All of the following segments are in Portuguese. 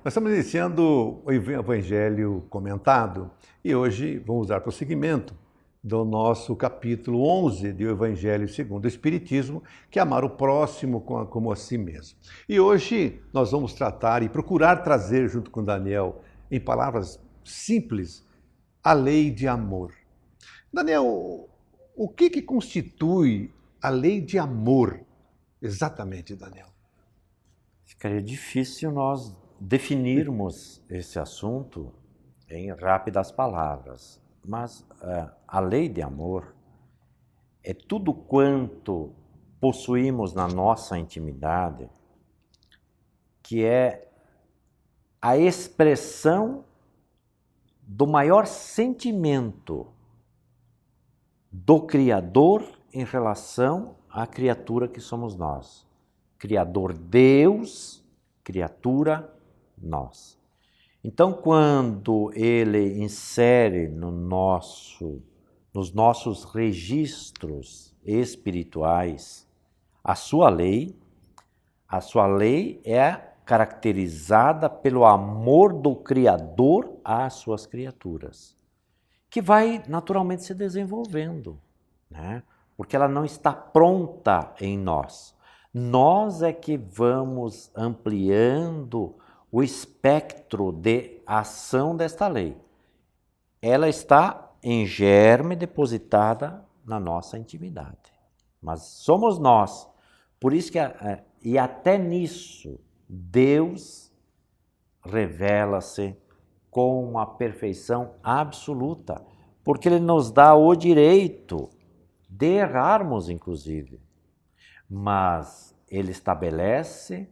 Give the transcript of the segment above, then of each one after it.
Nós estamos iniciando o Evangelho comentado e hoje vamos dar prosseguimento do nosso capítulo 11 do Evangelho segundo o Espiritismo, que é amar o próximo como a si mesmo. E hoje nós vamos tratar e procurar trazer, junto com Daniel, em palavras simples, a lei de amor. Daniel, o que constitui a lei de amor exatamente, Daniel? Ficaria difícil nós definirmos esse assunto em rápidas palavras, mas a lei de amor é tudo quanto possuímos na nossa intimidade, que é a expressão do maior sentimento do Criador em relação à criatura que somos nós. Criador Deus, criatura nós. Então, quando ele insere nos nossos registros espirituais a sua lei é caracterizada pelo amor do Criador às suas criaturas, que vai naturalmente se desenvolvendo, né? Porque ela não está pronta em nós. Nós é que vamos ampliando o espectro de ação desta lei. Ela está em germe depositada na nossa intimidade. Mas somos nós. Por isso que, e até nisso, Deus revela-se com uma perfeição absoluta, porque Ele nos dá o direito de errarmos, inclusive. Mas ele estabelece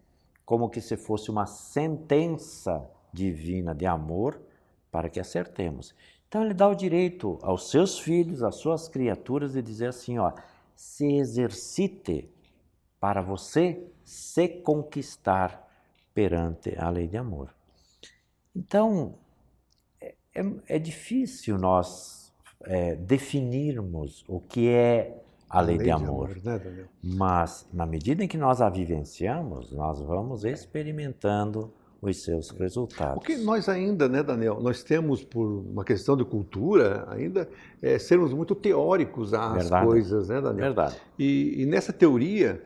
como que se fosse uma sentença divina de amor para que acertemos. Então ele dá o direito aos seus filhos, às suas criaturas, de dizer assim, ó, se exercite para você se conquistar perante a lei de amor. Então, é difícil nós definirmos o que é a lei de amor, né, Daniel? Mas, na medida em que nós a vivenciamos, nós vamos experimentando os seus resultados. Porque nós ainda, né, Daniel, nós temos, por uma questão de cultura, ainda sermos muito teóricos às coisas, né, Daniel? Verdade. E nessa teoria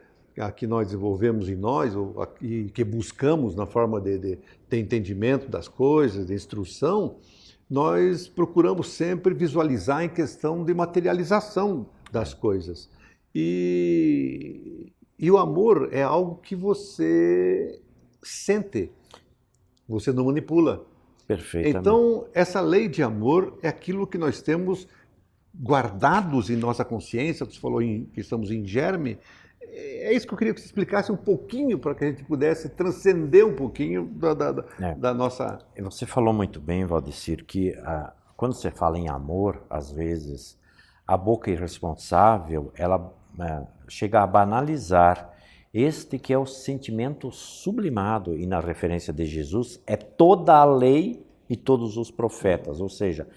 que nós desenvolvemos em nós, e que buscamos na forma de ter entendimento das coisas, de instrução, nós procuramos sempre visualizar em questão de materialização das coisas. E o amor é algo que você sente, você não manipula. Perfeitamente. Então, essa lei de amor é aquilo que nós temos guardados em nossa consciência, você falou que estamos em germe. É isso que eu queria que você explicasse um pouquinho, para que a gente pudesse transcender um pouquinho da nossa... Você falou muito bem, Valdecir, que quando você fala em amor, às vezes, a boca irresponsável, ela chega a banalizar este que é o sentimento sublimado, e na referência de Jesus, é toda a lei e todos os profetas, ou seja,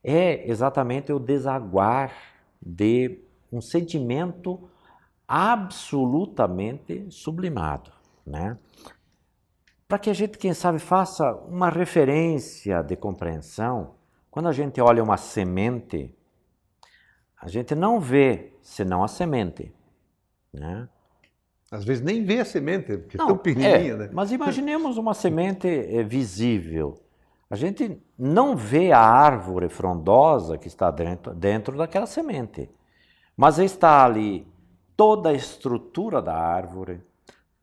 é exatamente o desaguar de um sentimento absolutamente sublimado, né? Para que a gente, quem sabe, faça uma referência de compreensão, quando a gente olha uma semente, a gente não vê senão a semente, né? Às vezes nem vê a semente, porque é tão pequenininha, né? Mas imaginemos uma semente visível. A gente não vê a árvore frondosa que está dentro daquela semente, mas está ali toda a estrutura da árvore,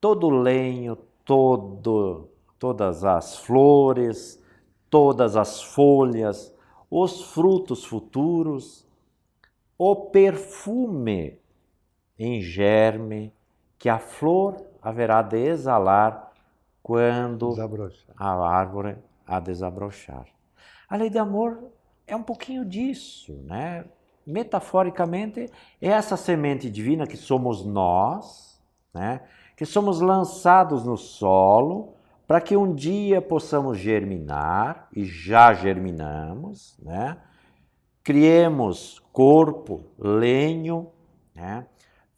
todo o lenho, todas as flores, todas as folhas, os frutos futuros, o perfume em germe que a flor haverá de exalar quando a árvore a desabrochar. A lei de amor é um pouquinho disso, né? Metaforicamente, é essa semente divina que somos nós, né? Que somos lançados no solo para que um dia possamos germinar, e já germinamos, né? Criemos corpo, lenho, né?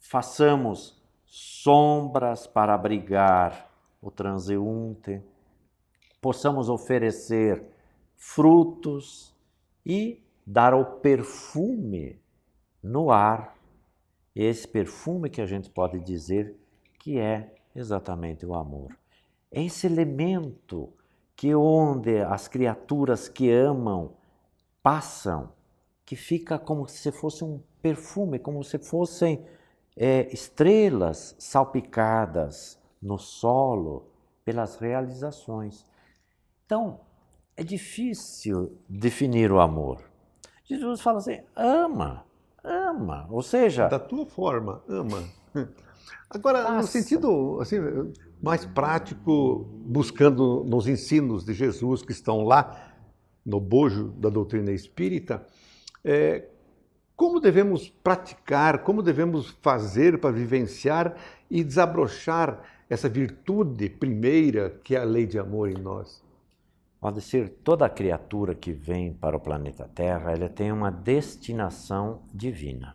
Façamos sombras para abrigar o transeunte, possamos oferecer frutos e dar o perfume no ar. Esse perfume que a gente pode dizer que é exatamente o amor. É esse elemento que onde as criaturas que amam passam, que fica como se fosse um perfume, como se fossem estrelas salpicadas no solo pelas realizações. Então, é difícil definir o amor. Jesus fala assim, ama, ou seja... Da tua forma, ama. Agora, no Faça. sentido assim, mais prático, buscando nos ensinos de Jesus que estão lá no bojo da doutrina espírita, como devemos praticar, como devemos fazer para vivenciar e desabrochar essa virtude primeira que é a lei de amor em nós? Pode ser toda criatura que vem para o planeta Terra, ela tem uma destinação divina.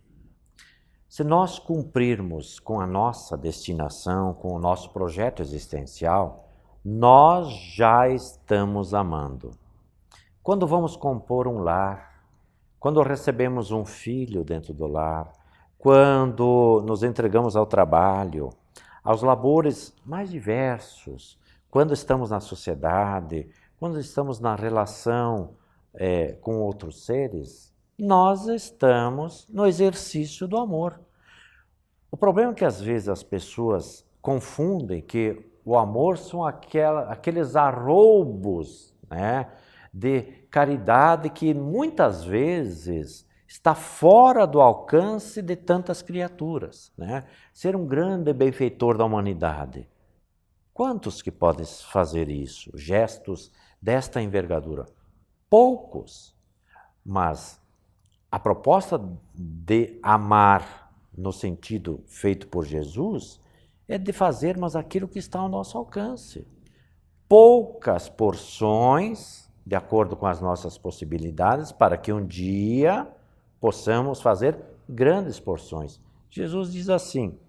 Se nós cumprirmos com a nossa destinação, com o nosso projeto existencial, nós já estamos amando. Quando vamos compor um lar, quando recebemos um filho dentro do lar, quando nos entregamos ao trabalho, aos labores mais diversos, quando estamos na sociedade, quando estamos na relação com outros seres, nós estamos no exercício do amor. O problema é que às vezes as pessoas confundem que o amor são aqueles arroubos, né, de caridade que muitas vezes está fora do alcance de tantas criaturas, né? Ser um grande benfeitor da humanidade. Quantos que podem fazer isso? Gestos desta envergadura? Poucos. Mas a proposta de amar no sentido feito por Jesus é de fazermos aquilo que está ao nosso alcance. Poucas porções, de acordo com as nossas possibilidades, para que um dia possamos fazer grandes porções. Jesus diz assim,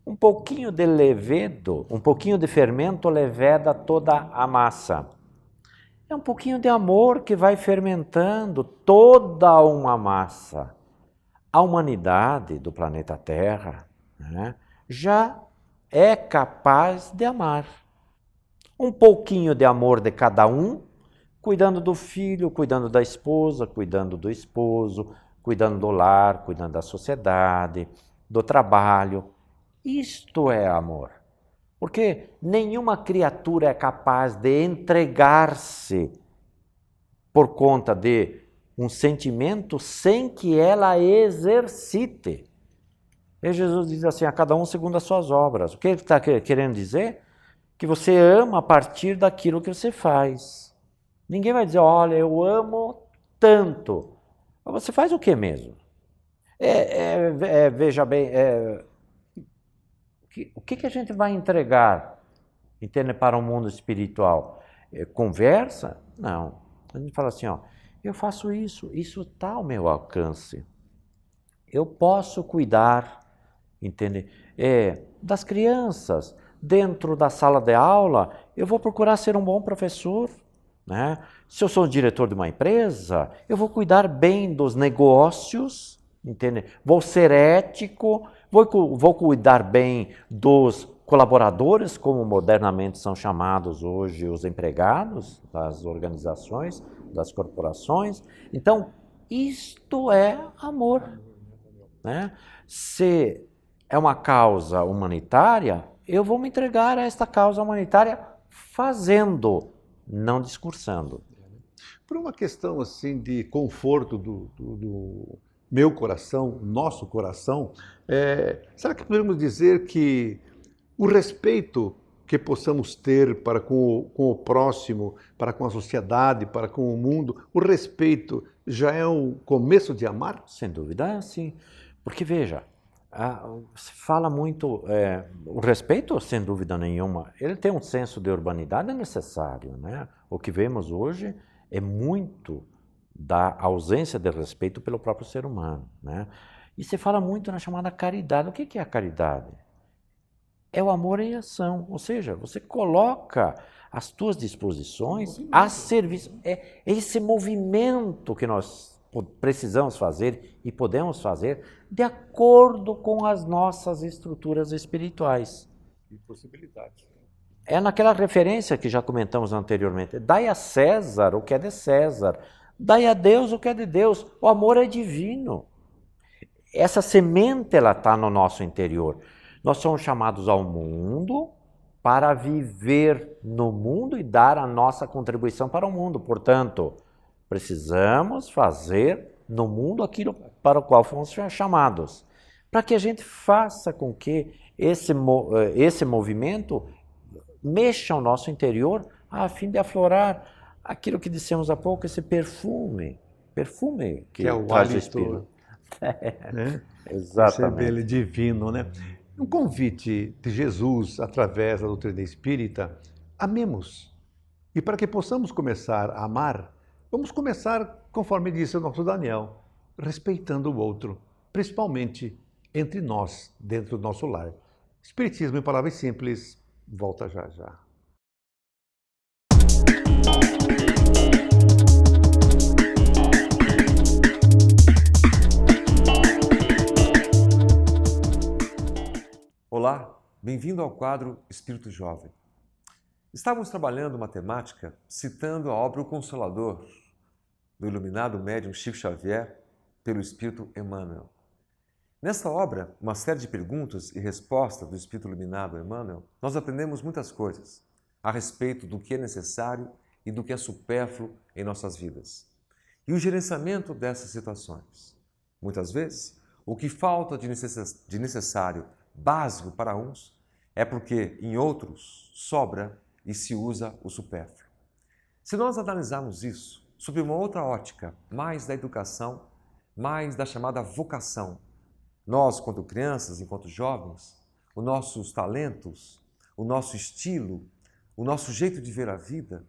um pouquinho de levedo, um pouquinho de fermento leveda toda a massa. É um pouquinho de amor que vai fermentando toda uma massa. A humanidade do planeta Terra, né, já é capaz de amar. Um pouquinho de amor de cada um, cuidando do filho, cuidando da esposa, cuidando do esposo, cuidando do lar, cuidando da sociedade, do trabalho. Isto é amor. Porque nenhuma criatura é capaz de entregar-se por conta de um sentimento sem que ela exercite. E Jesus diz assim, a cada um segundo as suas obras. O que ele está querendo dizer? Que você ama a partir daquilo que você faz. Ninguém vai dizer, olha, eu amo tanto. Mas você faz o que mesmo? Veja bem, o que a gente vai entregar, entende, para o mundo espiritual? Conversa? Não. A gente fala assim, ó, eu faço isso está ao meu alcance. Eu posso cuidar, entende? Das crianças. Dentro da sala de aula, eu vou procurar ser um bom professor, né? Se eu sou o diretor de uma empresa, eu vou cuidar bem dos negócios, entende? Vou ser ético, vou cuidar bem dos colaboradores, como modernamente são chamados hoje os empregados das organizações, das corporações. Então, isto é amor, né? Se é uma causa humanitária, eu vou me entregar a esta causa humanitária fazendo, não discursando. Por uma questão assim de conforto do meu coração, nosso coração, será que podemos dizer que o respeito que possamos ter para com o próximo, para com a sociedade, para com o mundo, o respeito já é o começo de amar? Sem dúvida, sim. Porque, veja, se fala muito, o respeito, sem dúvida nenhuma, ele tem um senso de urbanidade necessário, né? O que vemos hoje é muito da ausência de respeito pelo próprio ser humano, né? E se fala muito na chamada caridade. O que é a caridade? é o amor em ação, ou seja, você coloca as tuas disposições a serviço. É esse movimento que nós precisamos fazer e podemos fazer de acordo com as nossas estruturas espirituais. E possibilidades. É naquela referência que já comentamos anteriormente. Dai a César o que é de César, dai a Deus o que é de Deus. O amor é divino. Essa semente ela está no nosso interior. Nós somos chamados ao mundo para viver no mundo e dar a nossa contribuição para o mundo. Portanto, precisamos fazer no mundo aquilo para o qual fomos chamados. Para que a gente faça com que esse movimento mexa o nosso interior a fim de aflorar aquilo que dissemos há pouco, esse perfume Que é o traz o hálito, Espírito. né? Exatamente. Ele divino, né? Um convite de Jesus através da doutrina espírita, amemos. E para que possamos começar a amar, vamos começar, conforme disse o nosso Daniel, respeitando o outro, principalmente entre nós, dentro do nosso lar. Espiritismo em palavras simples, volta já já. Olá, bem-vindo ao quadro Espírito Jovem. Estávamos trabalhando uma temática citando a obra O Consolador, do iluminado médium Chico Xavier, pelo Espírito Emmanuel. Nesta obra, uma série de perguntas e respostas do Espírito iluminado Emmanuel, nós aprendemos muitas coisas a respeito do que é necessário e do que é supérfluo em nossas vidas. E o gerenciamento dessas situações. Muitas vezes, o que falta de necessário básico para uns é porque em outros sobra e se usa o supérfluo. Se nós analisarmos isso sob uma outra ótica, mais da educação, mais da chamada vocação, nós, enquanto crianças, enquanto jovens, os nossos talentos, o nosso estilo, o nosso jeito de ver a vida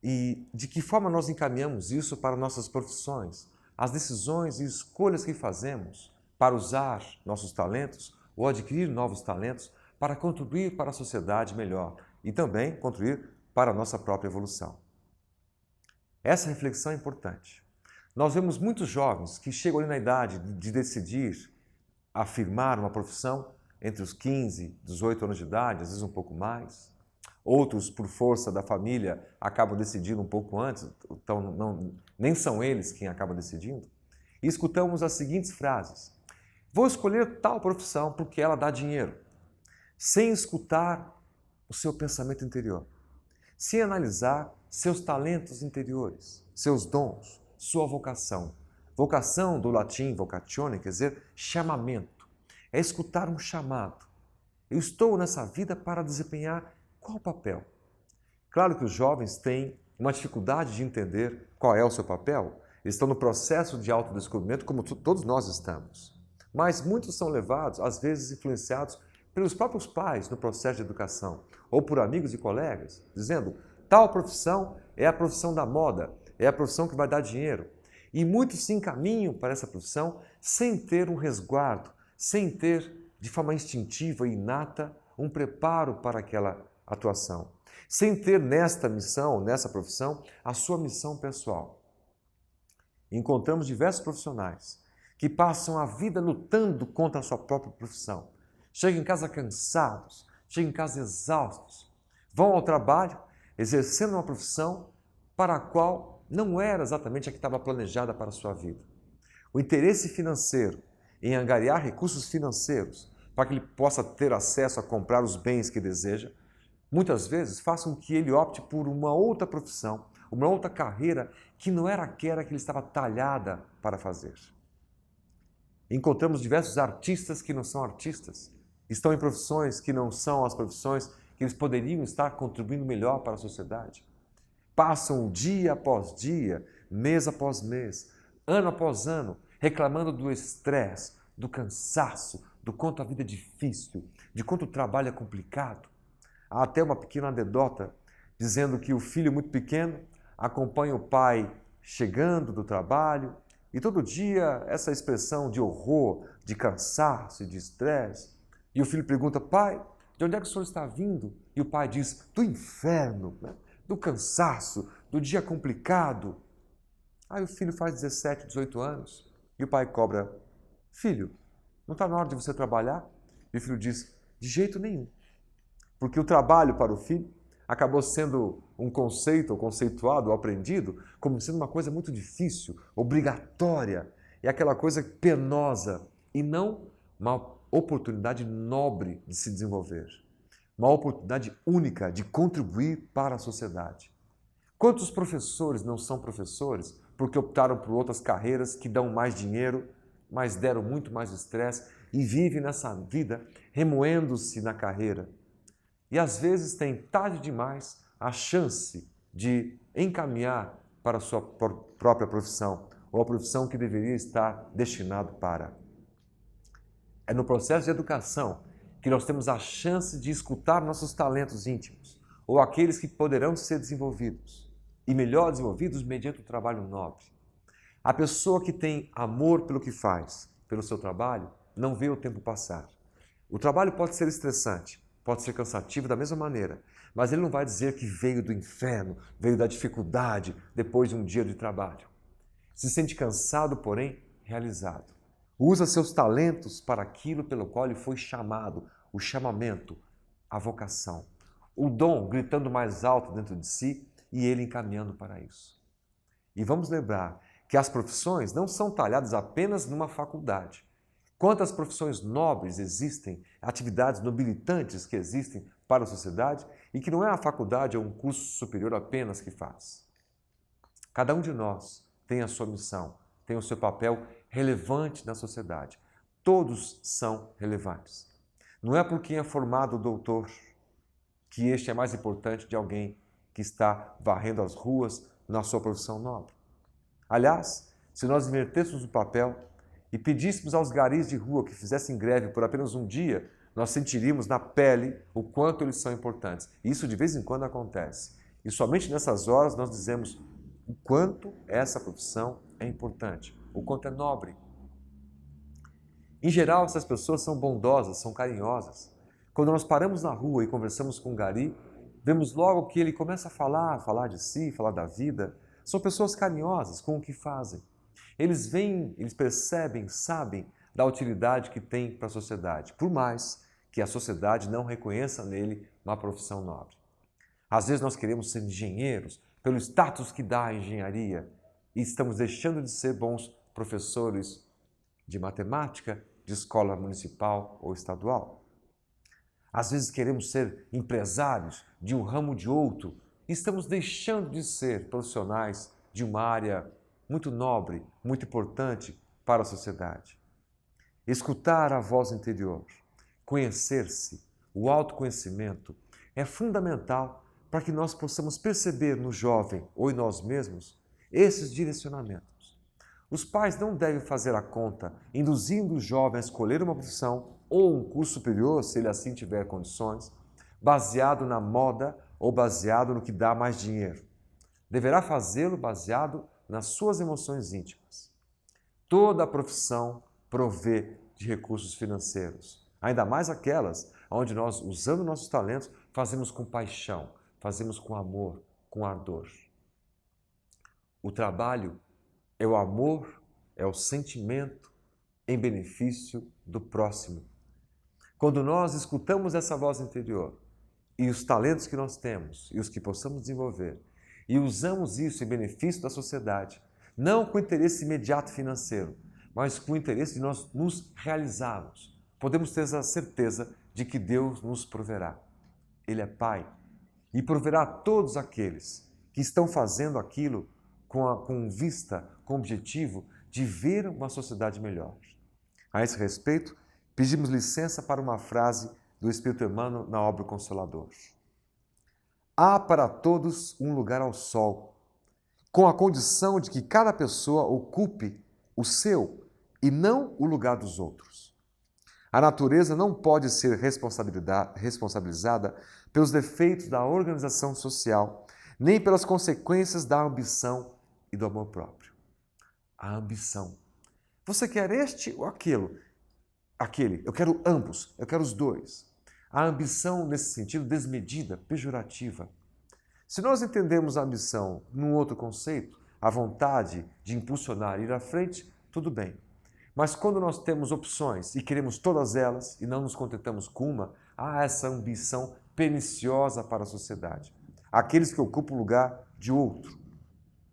e de que forma nós encaminhamos isso para nossas profissões, as decisões e escolhas que fazemos para usar nossos talentos ou adquirir novos talentos para contribuir para a sociedade melhor e também contribuir para a nossa própria evolução. Essa reflexão é importante. Nós vemos muitos jovens que chegam ali na idade de decidir afirmar uma profissão entre os 15, 18 anos de idade, às vezes um pouco mais. Outros, por força da família, acabam decidindo um pouco antes, então nem são eles quem acabam decidindo. E escutamos as seguintes frases: vou escolher tal profissão porque ela dá dinheiro, sem escutar o seu pensamento interior, sem analisar seus talentos interiores, seus dons, sua vocação. Vocação, do latim vocatione, quer dizer chamamento. É escutar um chamado. Eu estou nessa vida para desempenhar qual papel? Claro que os jovens têm uma dificuldade de entender qual é o seu papel. Eles estão no processo de autodescobrimento, como todos nós estamos. Mas muitos são levados, às vezes influenciados pelos próprios pais no processo de educação, ou por amigos e colegas, dizendo: tal profissão é a profissão da moda, é a profissão que vai dar dinheiro. E muitos se encaminham para essa profissão sem ter um resguardo, sem ter, de forma instintiva e inata, um preparo para aquela atuação, sem ter nesta missão, nessa profissão, a sua missão pessoal. Encontramos diversos profissionais que passam a vida lutando contra a sua própria profissão. Chegam em casa cansados, chegam em casa exaustos, vão ao trabalho exercendo uma profissão para a qual não era exatamente a que estava planejada para a sua vida. O interesse financeiro em angariar recursos financeiros para que ele possa ter acesso a comprar os bens que deseja, muitas vezes façam com que ele opte por uma outra profissão, uma outra carreira que não era aquela que ele estava talhada para fazer. Encontramos diversos artistas que não são artistas, estão em profissões que não são as profissões que eles poderiam estar contribuindo melhor para a sociedade. Passam dia após dia, mês após mês, ano após ano, reclamando do estresse, do cansaço, do quanto a vida é difícil, de quanto o trabalho é complicado. Há até uma pequena anedota dizendo que o filho muito pequeno acompanha o pai chegando do trabalho e todo dia essa expressão de horror, de cansaço e de estresse. E o filho pergunta: pai, De onde é que o senhor está vindo? E o pai diz, do inferno, né? Do cansaço, do dia complicado. Aí o filho faz 17, 18 anos e o pai cobra, filho, não está na hora de você trabalhar? E o filho diz, de jeito nenhum. Porque o trabalho para o filho acabou sendo um conceito, ou conceituado, ou aprendido, como sendo uma coisa muito difícil, obrigatória, e aquela coisa penosa, e não uma oportunidade nobre de se desenvolver. Uma oportunidade única de contribuir para a sociedade. Quantos professores não são professores porque optaram por outras carreiras que dão mais dinheiro, mas deram muito mais estresse e vivem nessa vida remoendo-se na carreira? E às vezes tem tarde demais a chance de encaminhar para a sua própria profissão, ou a profissão que deveria estar destinado para. É no processo de educação que nós temos a chance de escutar nossos talentos íntimos, ou aqueles que poderão ser desenvolvidos, e melhor desenvolvidos mediante o trabalho nobre. A pessoa que tem amor pelo que faz, pelo seu trabalho, não vê o tempo passar. O trabalho pode ser estressante, pode ser cansativo da mesma maneira, mas ele não vai dizer que veio do inferno, veio da dificuldade depois de um dia de trabalho. Se sente cansado, porém, realizado. Usa seus talentos para aquilo pelo qual ele foi chamado, o chamamento, a vocação. O dom gritando mais alto dentro de si e ele encaminhando para isso. E vamos lembrar que as profissões não são talhadas apenas numa faculdade. Quantas profissões nobres existem, atividades nobilitantes que existem para a sociedade e que não é a faculdade ou um curso superior apenas que faz. Cada um de nós tem a sua missão, tem o seu papel relevante na sociedade. Todos são relevantes. Não é por quem é formado doutor que este é mais importante de alguém que está varrendo as ruas na sua profissão nobre. Aliás, se nós invertêssemos o papel e pedíssemos aos garis de rua que fizessem greve por apenas um dia, nós sentiríamos na pele o quanto eles são importantes. Isso de vez em quando acontece. E somente nessas horas nós dizemos o quanto essa profissão é importante, o quanto é nobre. Em geral, essas pessoas são bondosas, são carinhosas. Quando nós paramos na rua e conversamos com um gari, vemos logo que ele começa a falar de si, falar da vida. São pessoas carinhosas com o que fazem. Eles veem, eles percebem, sabem da utilidade que tem para a sociedade, por mais que a sociedade não reconheça nele uma profissão nobre. Às vezes nós queremos ser engenheiros pelo status que dá a engenharia e estamos deixando de ser bons professores de matemática de escola municipal ou estadual. Às vezes queremos ser empresários de um ramo de outro e estamos deixando de ser profissionais de uma área muito nobre, muito importante para a sociedade. Escutar a voz interior, conhecer-se, o autoconhecimento é fundamental para que nós possamos perceber no jovem ou em nós mesmos esses direcionamentos. Os pais não devem fazer a conta, induzindo o jovem a escolher uma profissão ou um curso superior, se ele assim tiver condições, baseado na moda ou baseado no que dá mais dinheiro. Deverá fazê-lo baseado nas suas emoções íntimas. Toda a profissão provê de recursos financeiros, ainda mais aquelas onde nós, usando nossos talentos, fazemos com paixão, fazemos com amor, com ardor. O trabalho é o amor, é o sentimento em benefício do próximo. Quando nós escutamos essa voz interior e os talentos que nós temos e os que possamos desenvolver e usamos isso em benefício da sociedade, não com interesse imediato financeiro, mas com o interesse de nós nos realizarmos, podemos ter a certeza de que Deus nos proverá. Ele é Pai e proverá a todos aqueles que estão fazendo aquilo com vista, com o objetivo de ver uma sociedade melhor. A esse respeito, pedimos licença para uma frase do Espírito Emmanuel na obra O Consolador. Há para todos um lugar ao sol, com a condição de que cada pessoa ocupe o seu e não o lugar dos outros. A natureza não pode ser responsabilizada pelos defeitos da organização social, nem pelas consequências da ambição e do amor próprio. A ambição. Você quer este ou aquilo? Aquele. Eu quero ambos, eu quero os dois. A ambição, nesse sentido, desmedida, pejorativa. Se nós entendemos a ambição num outro conceito, a vontade de impulsionar, ir à frente, tudo bem. Mas quando nós temos opções e queremos todas elas e não nos contentamos com uma, há essa ambição perniciosa para a sociedade. Aqueles que ocupam o lugar de outro,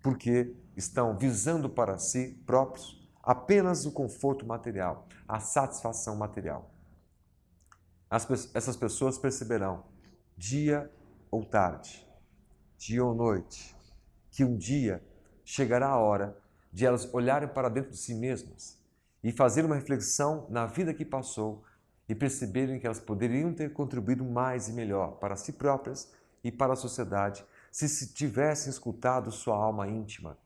porque estão visando para si próprios apenas o conforto material, a satisfação material. Essas pessoas perceberão, dia ou tarde, dia ou noite, que um dia chegará a hora de elas olharem para dentro de si mesmas e fazer uma reflexão na vida que passou e perceberem que elas poderiam ter contribuído mais e melhor para si próprias e para a sociedade se tivessem escutado sua alma íntima,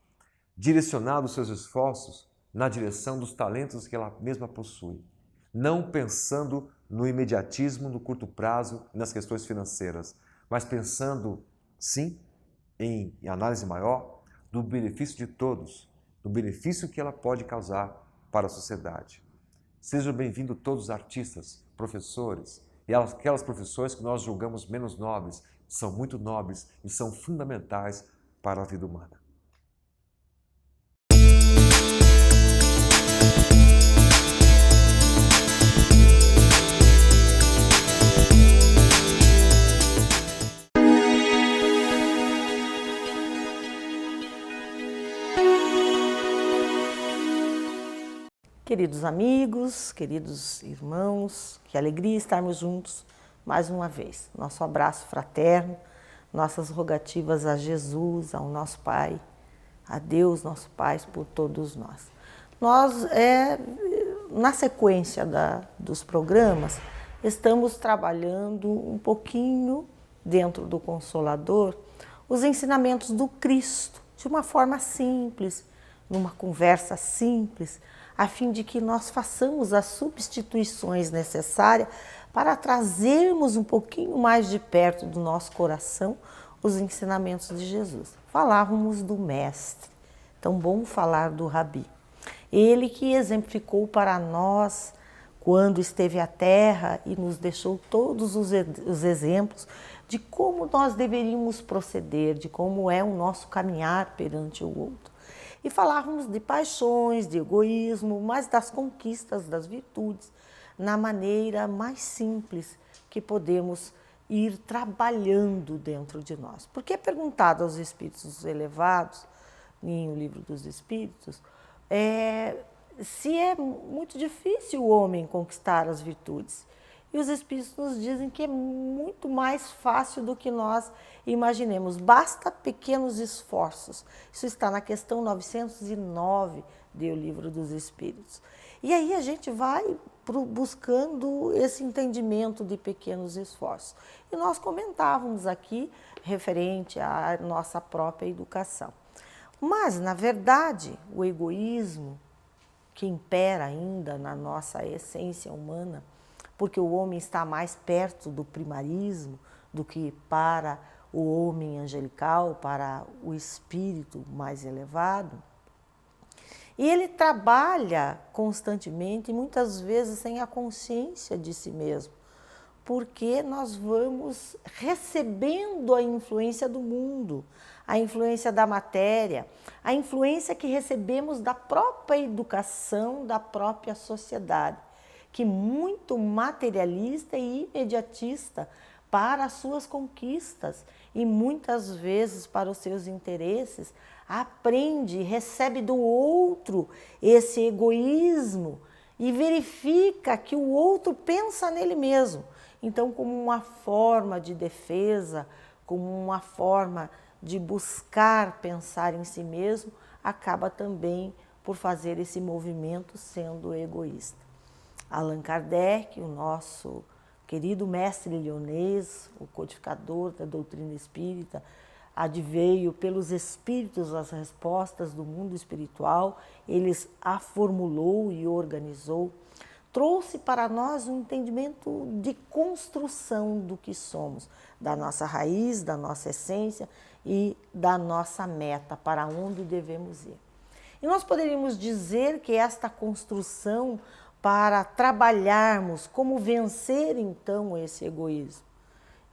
direcionado seus esforços na direção dos talentos que ela mesma possui, não pensando no imediatismo, no curto prazo e nas questões financeiras, mas pensando, sim, em análise maior, do benefício de todos, do benefício que ela pode causar para a sociedade. Sejam bem-vindos todos os artistas, professores e aquelas profissões que nós julgamos menos nobres, são muito nobres e são fundamentais para a vida humana. Queridos amigos, queridos irmãos, que alegria estarmos juntos mais uma vez. Nosso abraço fraterno, nossas rogativas a Jesus, ao nosso Pai, a Deus, nosso Pai, por todos nós. Na sequência dos programas, estamos trabalhando um pouquinho dentro do Consolador os ensinamentos do Cristo, de uma forma simples, numa conversa simples, a fim de que nós façamos as substituições necessárias para trazermos um pouquinho mais de perto do nosso coração os ensinamentos de Jesus. Falávamos do Mestre, tão bom falar do Rabi. Ele que exemplificou para nós quando esteve à Terra e nos deixou todos os exemplos de como nós deveríamos proceder, de como é o nosso caminhar perante o outro. E falávamos de paixões, de egoísmo, mas das conquistas, das virtudes, na maneira mais simples que podemos ir trabalhando dentro de nós. Porque é perguntado aos espíritos elevados, em O Livro dos Espíritos, se é muito difícil o homem conquistar as virtudes. E os espíritos nos dizem que é muito mais fácil do que nós imaginemos. Basta pequenos esforços. Isso está na questão 909 do Livro dos Espíritos. E aí a gente vai buscando esse entendimento de pequenos esforços. E nós comentávamos aqui referente à nossa própria educação. Mas, na verdade, o egoísmo que impera ainda na nossa essência humana, porque o homem está mais perto do primarismo do que para o homem angelical, para o espírito mais elevado. E ele trabalha constantemente e muitas vezes sem a consciência de si mesmo, porque nós vamos recebendo a influência do mundo, a influência da matéria, a influência que recebemos da própria educação, da própria sociedade, que muito materialista e imediatista para as suas conquistas e muitas vezes para os seus interesses, aprende, recebe do outro esse egoísmo e verifica que o outro pensa nele mesmo. Então, como uma forma de defesa, como uma forma de buscar pensar em si mesmo, acaba também por fazer esse movimento sendo egoísta. Allan Kardec, o nosso querido mestre leonês, o codificador da doutrina espírita, adveio pelos espíritos as respostas do mundo espiritual, eles a formulou e organizou, trouxe para nós um entendimento de construção do que somos, da nossa raiz, da nossa essência e da nossa meta, para onde devemos ir. E nós poderíamos dizer que esta construção para trabalharmos como vencer então esse egoísmo.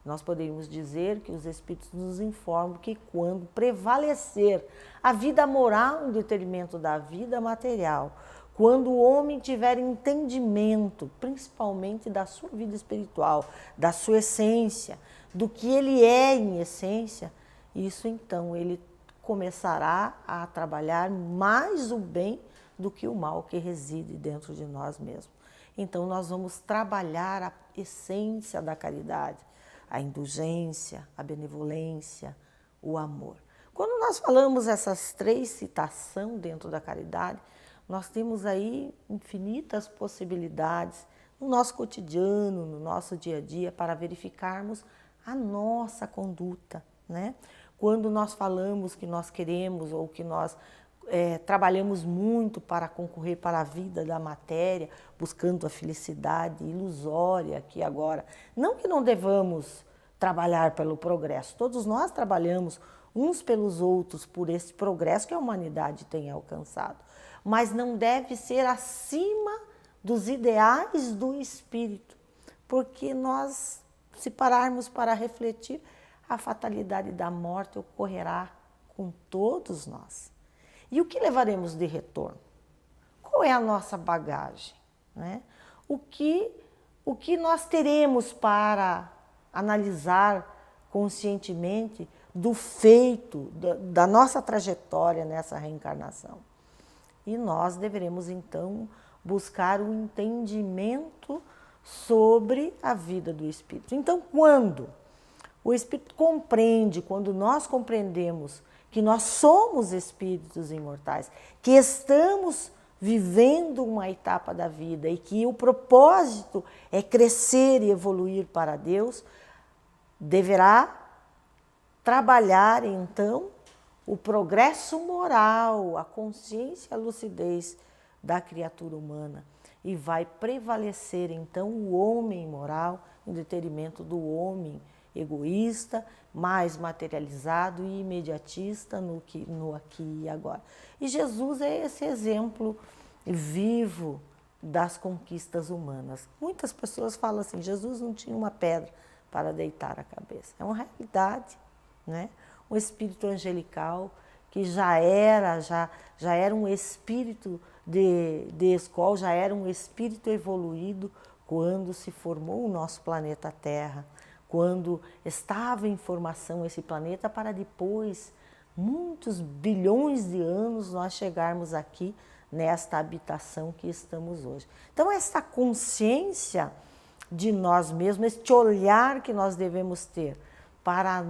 Nós poderíamos dizer que os Espíritos nos informam que quando prevalecer a vida moral em detrimento da vida material, quando o homem tiver entendimento, principalmente da sua vida espiritual, da sua essência, do que ele é em essência, isso então ele começará a trabalhar mais o bem do que o mal que reside dentro de nós mesmos. Então nós vamos trabalhar a essência da caridade, a indulgência, a benevolência, o amor. Quando nós falamos essas três citações dentro da caridade, nós temos aí infinitas possibilidades no nosso cotidiano, no nosso dia a dia, para verificarmos a nossa conduta, né? Quando nós falamos que nós queremos ou que nós trabalhamos muito para concorrer para a vida da matéria, buscando a felicidade ilusória aqui agora. Não que não devamos trabalhar pelo progresso, todos nós trabalhamos uns pelos outros por esse progresso que a humanidade tem alcançado, mas não deve ser acima dos ideais do espírito, porque nós, se pararmos para refletir, a fatalidade da morte ocorrerá com todos nós. E o que levaremos de retorno? Qual é a nossa bagagem, né? O que nós teremos para analisar conscientemente do feito, da nossa trajetória nessa reencarnação? E nós deveremos, então, buscar o entendimento sobre a vida do Espírito. Então, quando o Espírito compreende, quando nós compreendemos que nós somos espíritos imortais, que estamos vivendo uma etapa da vida e que o propósito é crescer e evoluir para Deus, deverá trabalhar, então, o progresso moral, a consciência, a lucidez da criatura humana. E vai prevalecer, então, o homem moral em detrimento do homem egoísta, mais materializado e imediatista no aqui e agora. E Jesus é esse exemplo vivo das conquistas humanas. Muitas pessoas falam assim, Jesus não tinha uma pedra para deitar a cabeça. É uma realidade, né? Um espírito angelical que já era um espírito de escola, já era um espírito evoluído quando se formou o nosso planeta Terra, quando estava em formação esse planeta, para depois, muitos bilhões de anos, nós chegarmos aqui nesta habitação que estamos hoje. Então, essa consciência de nós mesmos, este olhar que nós devemos ter para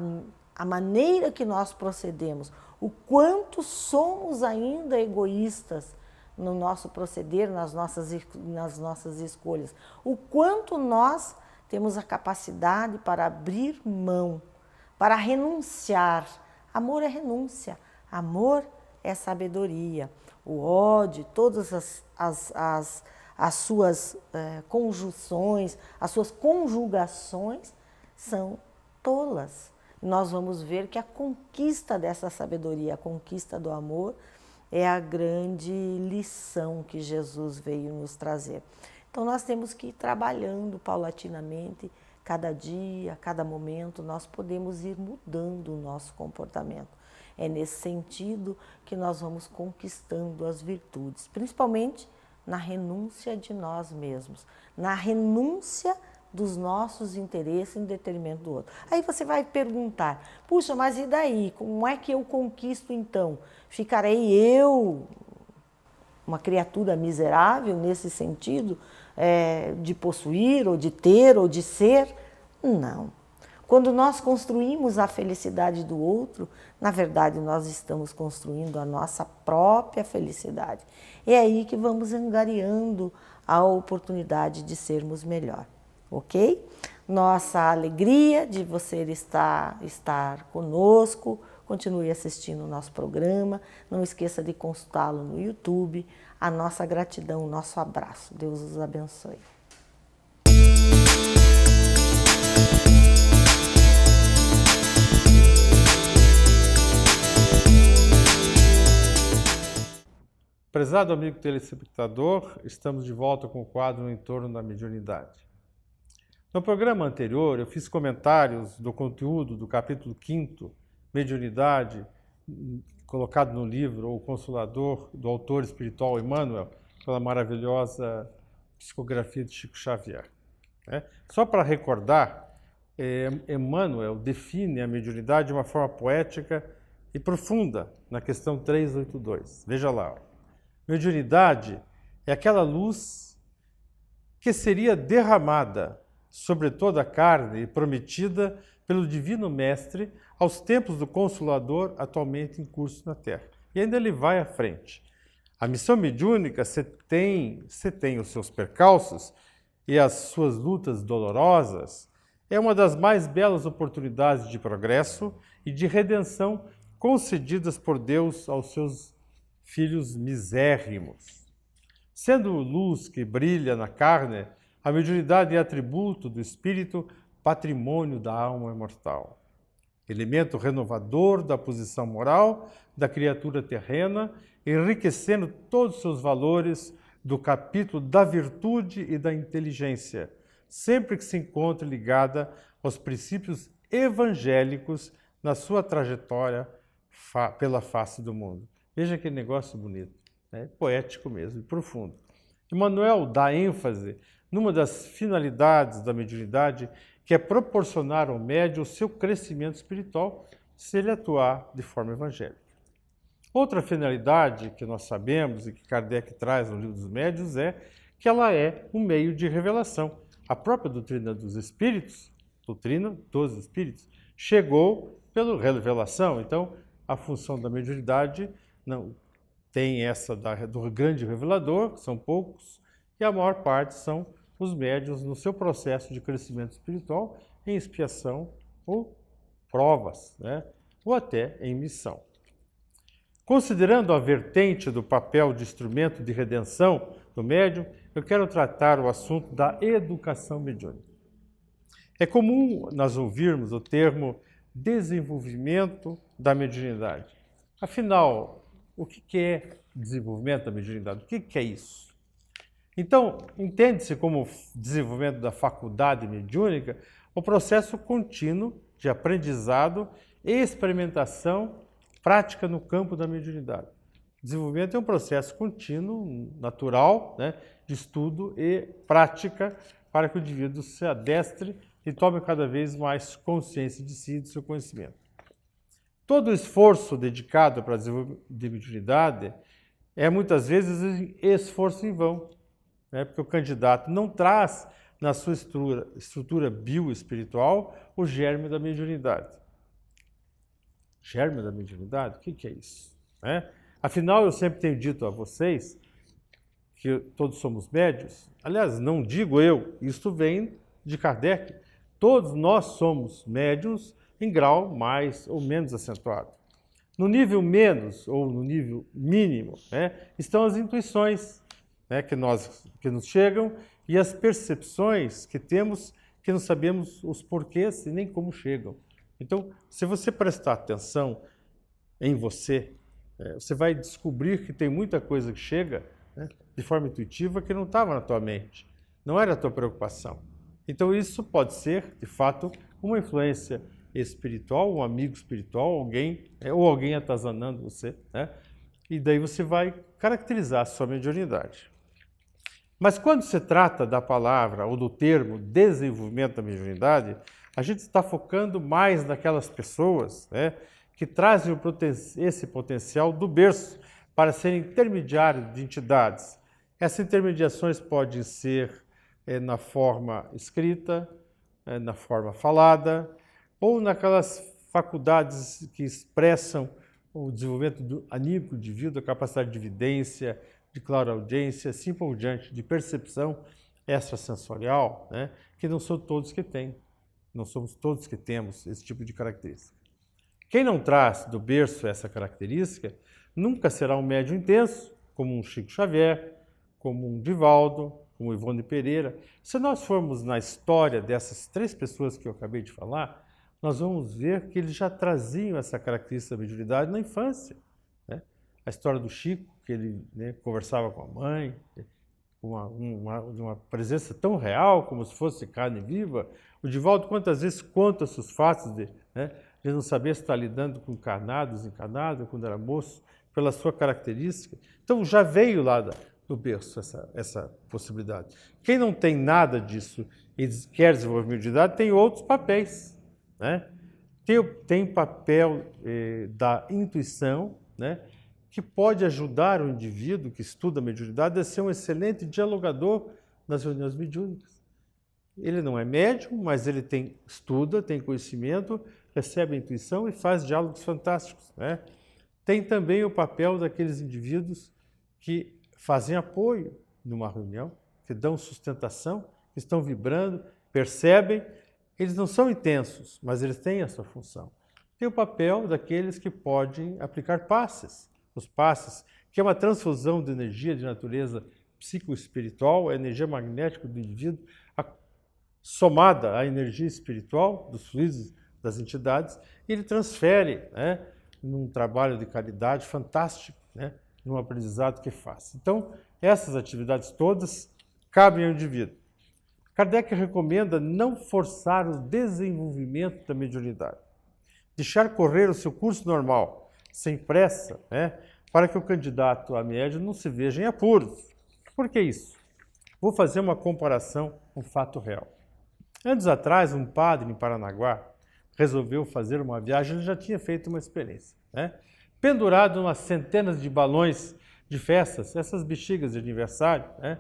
a maneira que nós procedemos, o quanto somos ainda egoístas no nosso proceder, nas nossas escolhas, o quanto nós temos a capacidade para abrir mão, para renunciar. Amor é renúncia, amor é sabedoria. O ódio, todas as suas conjunções, as suas conjugações são tolas. Nós vamos ver que a conquista dessa sabedoria, a conquista do amor, é a grande lição que Jesus veio nos trazer. Então nós temos que ir trabalhando paulatinamente, cada dia, cada momento, nós podemos ir mudando o nosso comportamento. É nesse sentido que nós vamos conquistando as virtudes, principalmente na renúncia de nós mesmos, na renúncia dos nossos interesses em detrimento do outro. Aí você vai perguntar, puxa, mas e daí? Como é que eu conquisto então? Ficarei eu, uma criatura miserável nesse sentido, de possuir, ou de ter, ou de ser? Não. Quando nós construímos a felicidade do outro, na verdade nós estamos construindo a nossa própria felicidade. É aí que vamos angariando a oportunidade de sermos melhor, ok? Nossa alegria de você estar conosco, continue assistindo o nosso programa, não esqueça de consultá-lo no YouTube. A nossa gratidão, o nosso abraço. Deus os abençoe. Prezado amigo telespectador, estamos de volta com o quadro Em Torno da Mediunidade. No programa anterior, eu fiz comentários do conteúdo do capítulo 5º, Mediunidade, colocado no livro O Consolador, do autor espiritual Emmanuel, pela maravilhosa psicografia de Chico Xavier. Só para recordar, Emmanuel define a mediunidade de uma forma poética e profunda na questão 382. Veja lá. Mediunidade é aquela luz que seria derramada sobre toda a carne e prometida pelo Divino Mestre aos tempos do Consolador atualmente em curso na Terra. E ainda ele vai à frente. A missão mediúnica, se tem os seus percalços e as suas lutas dolorosas, é uma das mais belas oportunidades de progresso e de redenção concedidas por Deus aos seus filhos misérrimos. Sendo luz que brilha na carne, a mediunidade é atributo do espírito, patrimônio da alma imortal. Elemento renovador da posição moral da criatura terrena, enriquecendo todos os seus valores do capítulo da virtude e da inteligência, sempre que se encontre ligada aos princípios evangélicos na sua trajetória pela face do mundo. Veja que negócio bonito, poético mesmo, e profundo. Emmanuel dá ênfase numa das finalidades da mediunidade, que é proporcionar ao médium o seu crescimento espiritual, se ele atuar de forma evangélica. Outra finalidade que nós sabemos e que Kardec traz no Livro dos Médiuns é que ela é um meio de revelação. A própria doutrina dos espíritos, chegou pela revelação. Então, a função da mediunidade não tem essa do grande revelador, que são poucos, e a maior parte são os médiuns no seu processo de crescimento espiritual, em expiação ou provas, ou até em missão. Considerando a vertente do papel de instrumento de redenção do médium, eu quero tratar o assunto da educação mediúnica. É comum nós ouvirmos o termo desenvolvimento da mediunidade. Afinal, o que é desenvolvimento da mediunidade? O que é isso? Então, entende-se como desenvolvimento da faculdade mediúnica o processo contínuo de aprendizado e experimentação prática no campo da mediunidade. Desenvolvimento é um processo contínuo, natural, de estudo e prática para que o indivíduo se adestre e tome cada vez mais consciência de si e do seu conhecimento. Todo o esforço dedicado para desenvolver a mediunidade é muitas vezes esforço em vão, porque o candidato não traz na sua estrutura bioespiritual o germe da mediunidade. Germe da mediunidade? O que é isso? Afinal, eu sempre tenho dito a vocês que todos somos médiuns. Aliás, não digo eu, isto vem de Kardec. Todos nós somos médiuns em grau mais ou menos acentuado. No nível menos ou no nível mínimo, estão as intuições que nos chegam e as percepções que temos que não sabemos os porquês e nem como chegam. Então, se você prestar atenção em você, você vai descobrir que tem muita coisa que chega de forma intuitiva que não estava na tua mente, não era a tua preocupação. Então, isso pode ser, de fato, uma influência espiritual, um amigo espiritual, ou alguém atazanando você, e daí você vai caracterizar a sua mediunidade. Mas quando se trata da palavra ou do termo desenvolvimento da mediunidade, a gente está focando mais naquelas pessoas que trazem esse potencial do berço para serem intermediários de entidades. Essas intermediações podem ser na forma escrita, na forma falada, ou naquelas faculdades que expressam o desenvolvimento anímico do indivíduo, a capacidade de evidência, de clareaudiência, assim por diante, de percepção extrasensorial, que não são todos que têm. Não somos todos que temos esse tipo de característica. Quem não traz do berço essa característica nunca será um médium intenso, como um Chico Xavier, como um Divaldo, como Ivone Pereira. Se nós formos na história dessas três pessoas que eu acabei de falar, nós vamos ver que eles já traziam essa característica da mediunidade na infância. A história do Chico, que ele, né, conversava com a mãe, uma presença tão real, como se fosse carne viva. O Divaldo, quantas vezes conta seus fatos de não saber se está lidando com encarnado, desencarnado, quando era moço, pela sua característica. Então, já veio lá do berço essa possibilidade. Quem não tem nada disso e quer desenvolver mediunidade, tem outros papéis, né? Tem papel da intuição, né, que pode ajudar o indivíduo que estuda a mediunidade a ser um excelente dialogador nas reuniões mediúnicas. Ele não é médium, mas ele estuda, tem conhecimento, recebe a intuição e faz diálogos fantásticos, né? Tem também o papel daqueles indivíduos que fazem apoio numa reunião, que dão sustentação, que estão vibrando, percebem. Eles não são intensos, mas eles têm a sua função. Tem o papel daqueles que podem aplicar passes. Os passes, que é uma transfusão de energia de natureza psicoespiritual, a energia magnética do indivíduo, somada à energia espiritual dos fluidos das entidades, e ele transfere, né, num trabalho de caridade fantástico, né, num aprendizado que faz. Então, essas atividades todas cabem ao indivíduo. Kardec recomenda não forçar o desenvolvimento da mediunidade, deixar correr o seu curso normal, sem pressa, né, para que o candidato a médium não se veja em apuros. Por que isso? Vou fazer uma comparação com um fato real. Anos atrás, um padre em Paranaguá resolveu fazer uma viagem, ele já tinha feito uma experiência, né? Pendurado umas centenas de balões de festas, essas bexigas de aniversário, né,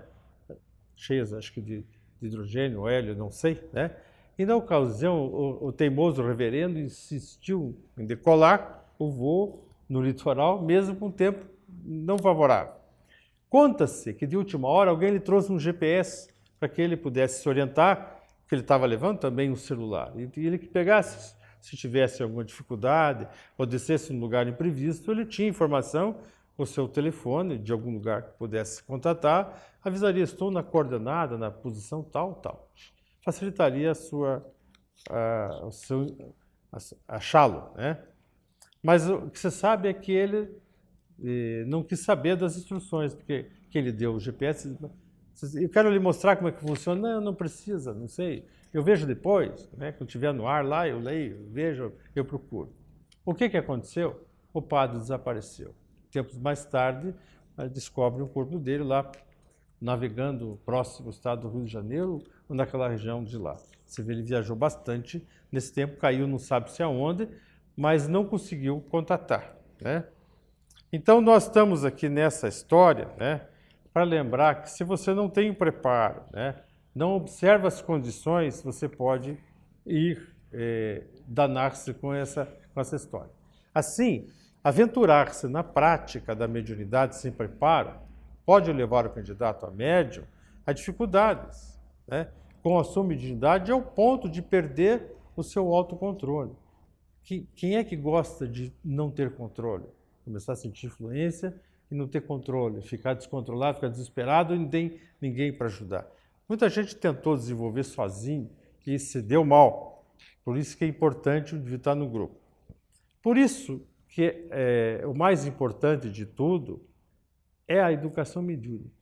cheias, acho que de hidrogênio, hélio, não sei, né? E na ocasião, o teimoso reverendo insistiu em decolar o voo no litoral, mesmo com tempo não favorável. Conta-se que de última hora alguém lhe trouxe um GPS para que ele pudesse se orientar, que ele estava levando também um celular. E ele que pegasse, se tivesse alguma dificuldade ou descesse num lugar imprevisto, ele tinha informação, o seu telefone de algum lugar que pudesse contatar, avisaria, estou na coordenada, na posição tal, tal. Facilitaria achá-lo, né? Mas o que você sabe é que ele não quis saber das instruções, porque que ele deu o GPS. Eu quero lhe mostrar como é que funciona. Não, não precisa, não sei. Eu vejo depois, né? Quando estiver no ar lá, eu leio, vejo, eu procuro. O que aconteceu? O padre desapareceu. Tempos mais tarde, descobre o corpo dele lá, navegando próximo ao estado do Rio de Janeiro, ou naquela região de lá. Você vê, ele viajou bastante. Nesse tempo, caiu não sabe se aonde, mas não conseguiu contatar, né? Então, nós estamos aqui nessa história, né, para lembrar que se você não tem o preparo, né, não observa as condições, você pode ir danar-se com essa história. Assim, aventurar-se na prática da mediunidade sem preparo pode levar o candidato a médium a dificuldades, né, com a sua mediunidade ao ponto de perder o seu autocontrole. Quem é que gosta de não ter controle? Começar a sentir influência e não ter controle, ficar descontrolado, ficar desesperado e não tem ninguém para ajudar. Muita gente tentou desenvolver sozinho e se deu mal. Por isso que é importante o indivíduo estar no grupo. Por isso que o mais importante de tudo é a educação mediúnica,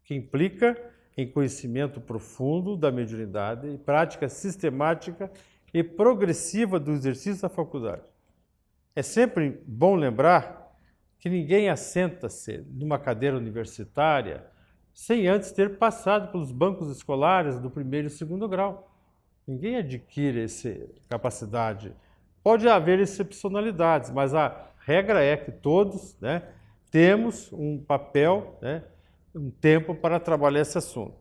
que implica em conhecimento profundo da mediunidade e prática sistemática e progressiva do exercício da faculdade. É sempre bom lembrar que ninguém assenta-se numa cadeira universitária sem antes ter passado pelos bancos escolares do primeiro e segundo grau. Ninguém adquire essa capacidade. Pode haver excepcionalidades, mas a regra é que todos, né, temos um papel, né, um tempo para trabalhar esse assunto.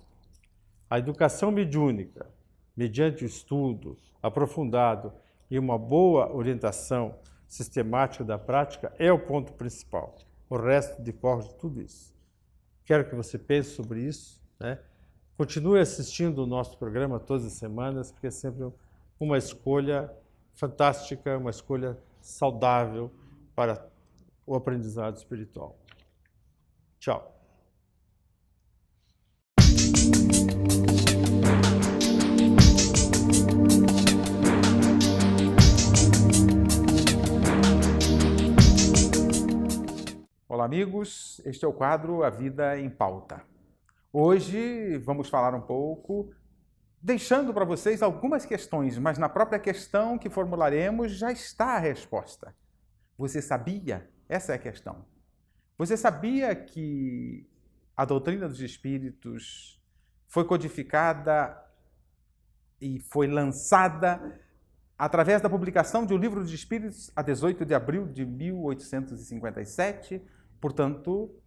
A educação mediúnica, mediante o estudo aprofundado e uma boa orientação sistemática da prática, é o ponto principal. O resto decorre de tudo isso. Quero que você pense sobre isso, né? Continue assistindo o nosso programa todas as semanas, porque é sempre uma escolha fantástica, uma escolha saudável para o aprendizado espiritual. Tchau. Olá, amigos. Este é o quadro A Vida em Pauta. Hoje vamos falar um pouco, deixando para vocês algumas questões, mas na própria questão que formularemos já está a resposta. Você sabia? Essa é a questão. Você sabia que a doutrina dos espíritos foi codificada e foi lançada através da publicação de O Livro dos Espíritos a 18 de abril de 1857, portanto,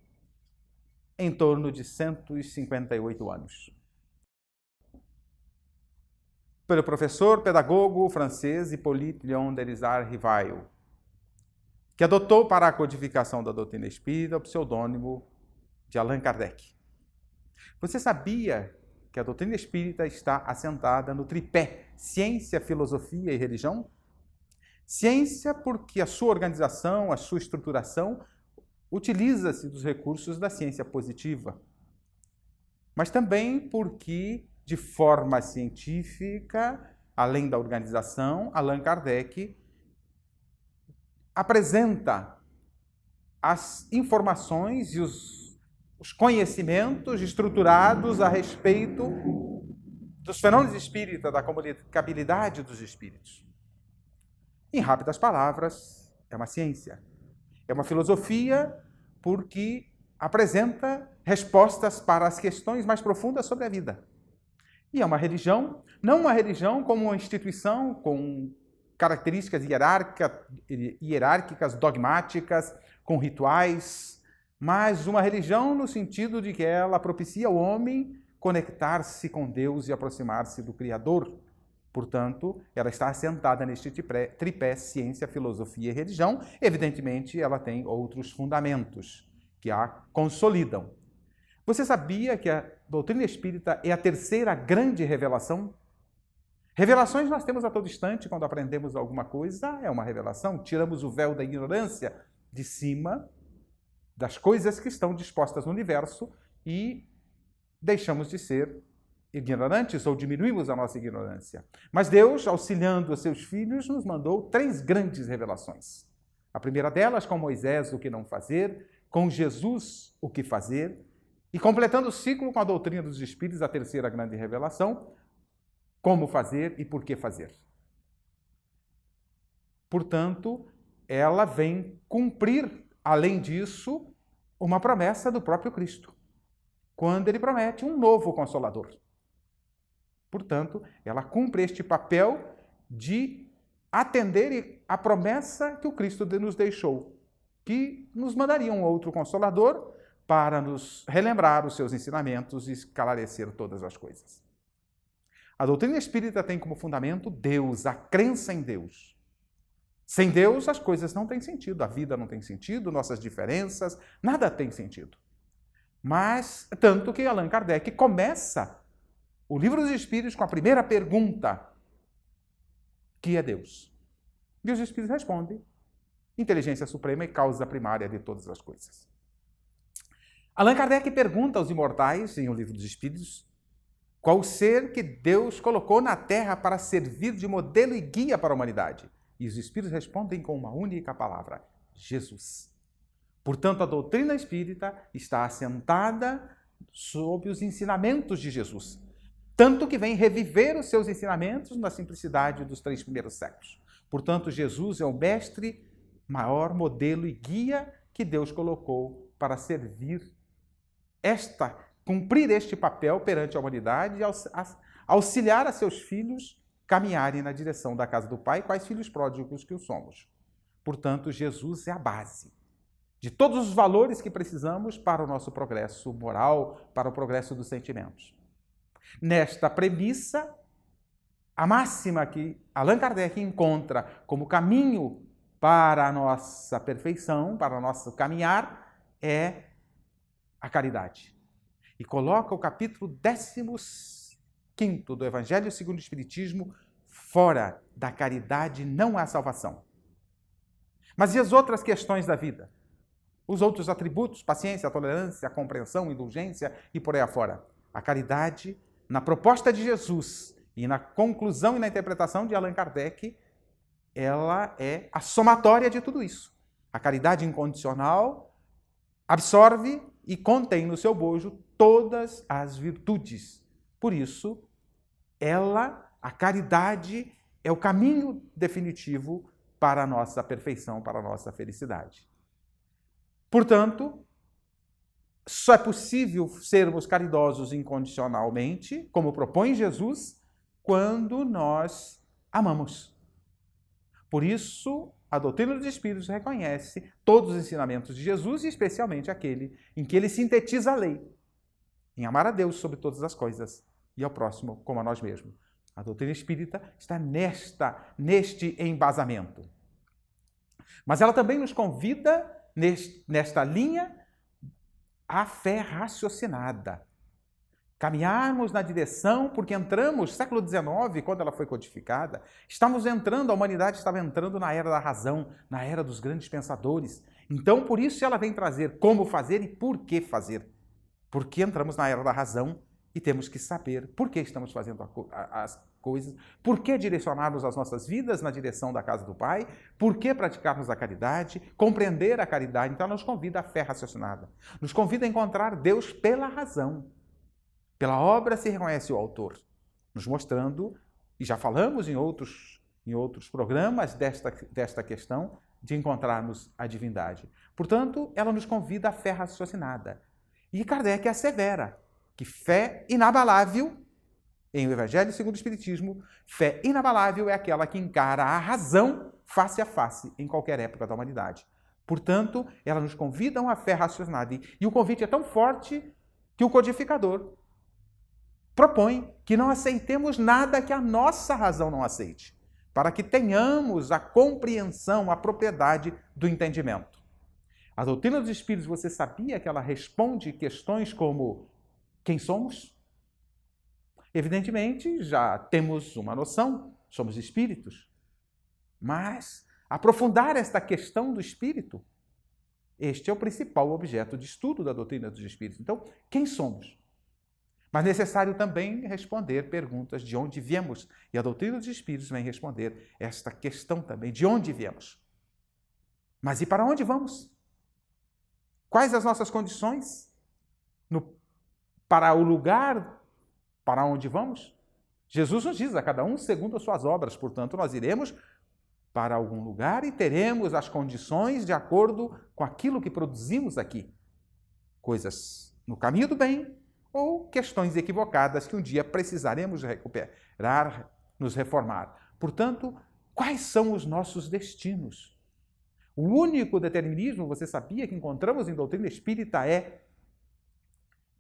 em torno de 158 anos. Pelo professor, pedagogo francês Hippolyte Léon Derizard Rivail, que adotou para a codificação da doutrina espírita o pseudônimo de Allan Kardec. Você sabia que a doutrina espírita está assentada no tripé ciência, filosofia e religião? Ciência porque a sua organização, a sua estruturação utiliza-se dos recursos da ciência positiva, mas também porque, de forma científica, além da organização, Allan Kardec apresenta as informações e os conhecimentos estruturados a respeito dos fenômenos espíritas, da comunicabilidade dos espíritos. Em rápidas palavras, é uma ciência. É uma filosofia porque apresenta respostas para as questões mais profundas sobre a vida. E é uma religião, não uma religião como uma instituição com características hierárquicas, dogmáticas, com rituais, mas uma religião no sentido de que ela propicia ao homem conectar-se com Deus e aproximar-se do Criador. Portanto, ela está assentada neste tripé ciência, filosofia e religião. Evidentemente, ela tem outros fundamentos que a consolidam. Você sabia que a doutrina espírita é a terceira grande revelação? Revelações nós temos a todo instante, quando aprendemos alguma coisa, é uma revelação. Tiramos o véu da ignorância de cima das coisas que estão dispostas no universo e deixamos de ser ignorantes ou diminuímos a nossa ignorância. Mas Deus, auxiliando os seus filhos, nos mandou 3 grandes revelações. A primeira delas, com Moisés, o que não fazer, com Jesus, o que fazer, e completando o ciclo com a doutrina dos Espíritos, a terceira grande revelação, como fazer e por que fazer. Portanto, ela vem cumprir, além disso, uma promessa do próprio Cristo, quando ele promete um novo Consolador. Portanto, ela cumpre este papel de atender a promessa que o Cristo nos deixou, que nos mandaria um outro Consolador para nos relembrar os seus ensinamentos e esclarecer todas as coisas. A doutrina espírita tem como fundamento Deus, a crença em Deus. Sem Deus, as coisas não têm sentido, a vida não tem sentido, nossas diferenças, nada tem sentido. Mas, tanto que Allan Kardec começa o Livro dos Espíritos com a primeira pergunta: que é Deus? E os Espíritos respondem: inteligência suprema e causa primária de todas as coisas. Allan Kardec pergunta aos imortais, em O Livro dos Espíritos, qual o ser que Deus colocou na Terra para servir de modelo e guia para a humanidade? E os Espíritos respondem com uma única palavra: Jesus. Portanto, a doutrina espírita está assentada sob os ensinamentos de Jesus, tanto que vem reviver os seus ensinamentos na simplicidade dos 3 primeiros séculos. Portanto, Jesus é o mestre, maior modelo e guia que Deus colocou para servir cumprir este papel perante a humanidade e auxiliar a seus filhos caminharem na direção da casa do Pai, quais filhos pródigos que o somos. Portanto, Jesus é a base de todos os valores que precisamos para o nosso progresso moral, para o progresso dos sentimentos. Nesta premissa, a máxima que Allan Kardec encontra como caminho para a nossa perfeição, para o nosso caminhar, é a caridade. E coloca o capítulo 15º do Evangelho segundo o Espiritismo: fora da caridade não há salvação. Mas e as outras questões da vida? Os outros atributos, paciência, tolerância, compreensão, indulgência e por aí afora. A caridade, na proposta de Jesus e na conclusão e na interpretação de Allan Kardec, ela é a somatória de tudo isso. A caridade incondicional absorve e contém no seu bojo todas as virtudes. Por isso, a caridade é o caminho definitivo para a nossa perfeição, para a nossa felicidade. Portanto, só é possível sermos caridosos incondicionalmente, como propõe Jesus, quando nós amamos. Por isso, a doutrina dos Espíritos reconhece todos os ensinamentos de Jesus, e especialmente aquele em que ele sintetiza a lei, em amar a Deus sobre todas as coisas e ao próximo como a nós mesmos. A doutrina espírita está neste embasamento. Mas ela também nos convida, nesta linha, à fé raciocinada. Caminharmos na direção, porque entramos, século XIX, quando ela foi codificada, a humanidade estava entrando na era da razão, na era dos grandes pensadores. Então, por isso ela vem trazer como fazer e por que fazer. Porque entramos na era da razão e temos que saber por que estamos fazendo as coisas, por que direcionarmos as nossas vidas na direção da casa do Pai, por que praticarmos a caridade, compreender a caridade. Então, ela nos convida à fé raciocinada, nos convida a encontrar Deus pela razão. Pela obra se reconhece o autor, nos mostrando, e já falamos em outros programas desta questão, de encontrarmos a divindade. Portanto, ela nos convida à fé raciocinada. E Kardec assevera que fé inabalável, em O Evangelho segundo o Espiritismo, fé inabalável é aquela que encara a razão face a face em qualquer época da humanidade. Portanto, ela nos convida a uma fé raciocinada. E o convite é tão forte que o codificador propõe que não aceitemos nada que a nossa razão não aceite, para que tenhamos a compreensão, a propriedade do entendimento. A doutrina dos Espíritos, você sabia que ela responde questões como: quem somos? Evidentemente, já temos uma noção, somos espíritos. Mas aprofundar esta questão do espírito, este é o principal objeto de estudo da doutrina dos Espíritos. Então, quem somos? Mas necessário também responder perguntas de onde viemos. E a doutrina dos Espíritos vem responder esta questão também, de onde viemos. Mas e para onde vamos? Quais as nossas condições para o lugar para onde vamos? Jesus nos diz, a cada um segundo as suas obras. Portanto, nós iremos para algum lugar e teremos as condições de acordo com aquilo que produzimos aqui. Coisas no caminho do bem, ou questões equivocadas que um dia precisaremos recuperar, nos reformar. Portanto, quais são os nossos destinos? O único determinismo, você sabia, que encontramos em doutrina espírita é